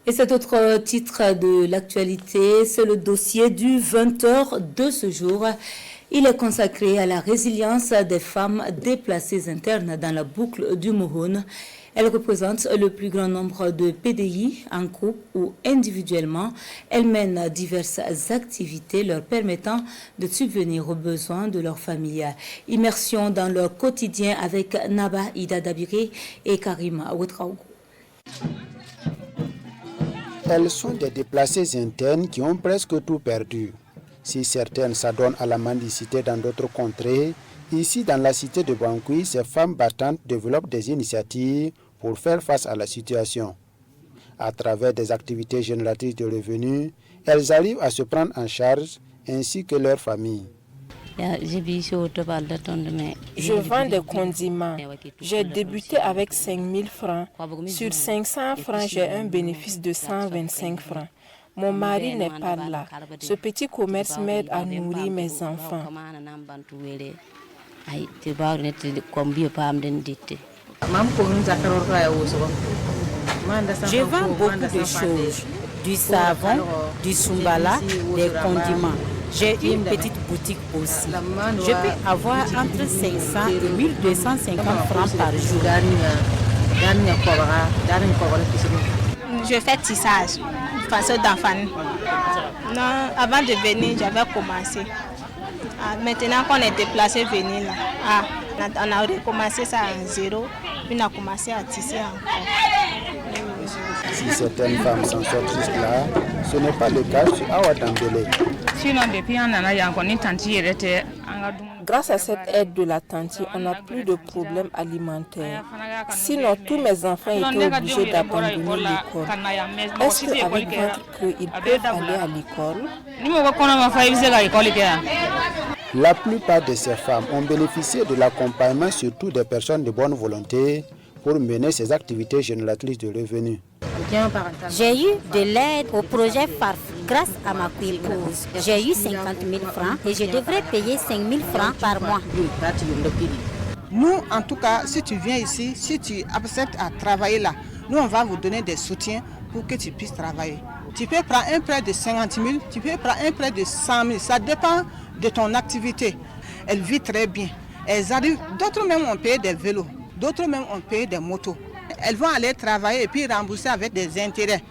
Et cet autre titre de l'actualité, c'est le dossier du 20h de ce jour. Il est consacré à la résilience des femmes déplacées internes dans la boucle du Mouhoun. Elles représentent le plus grand nombre de PDI en groupe ou individuellement. Elles mènent diverses activités leur permettant de subvenir aux besoins de leur famille. Immersion dans leur quotidien avec Naba Ida Dabiré et Karima Ouetraougou. Elles sont des déplacées internes qui ont presque tout perdu. Si certaines s'adonnent à la mendicité dans d'autres contrées, ici dans la cité de Bankoui, ces femmes battantes développent des initiatives pour faire face à la situation. À travers des activités génératrices de revenus, elles arrivent à se prendre en charge ainsi que leurs familles. Je vends des condiments. J'ai débuté avec 5 000 francs. Sur 500 francs, j'ai un bénéfice de 125 francs. Mon mari n'est pas là. Ce petit commerce m'aide à nourrir mes enfants. Je vends beaucoup de choses, du savon, du soumbala, des condiments. J'ai une petite boutique aussi. Je peux avoir entre 500 et 1250 francs par jour. Je fais tissage, façon d'enfant. Non, avant de venir, j'avais commencé. Maintenant qu'on est déplacé venir là, on a recommencé ça à zéro, puis on a commencé à tisser encore. Si certaines femmes s'en sortent jusque-là, ce n'est pas le cas sur Awa Dambélé. Grâce à cette aide de la tante, on n'a plus de problèmes alimentaires. Sinon, tous mes enfants étaient obligés d'abandonner l'école. Est-ce qu'avec votre creux, ils peuvent aller à l'école? La plupart de ces femmes ont bénéficié de l'accompagnement, surtout des personnes de bonne volonté, pour mener ces activités génératrices de revenus. J'ai eu de l'aide au projet FARF grâce à ma épouse. J'ai eu 50 000 francs et je devrais payer 5 000 francs par mois. Nous, en tout cas, si tu viens ici, si tu acceptes à travailler là, nous, on va vous donner des soutiens pour que tu puisses travailler. Tu peux prendre un prêt de 50 000, tu peux prendre un prêt de 100 000. Ça dépend de ton activité. Elle vit très bien. Elles arrivent, d'autres même ont payé des vélos, d'autres même ont payé des motos. Elles vont aller travailler et puis rembourser avec des intérêts.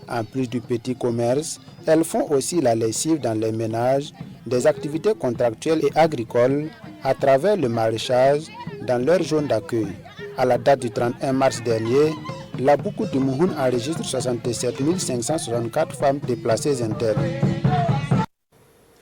En plus du petit commerce, elles font aussi la lessive dans les ménages, des activités contractuelles et agricoles à travers le maraîchage dans leur zone d'accueil. À la date du 31 mars dernier, la boucle du Mouhoun enregistre 67 564 femmes déplacées internes.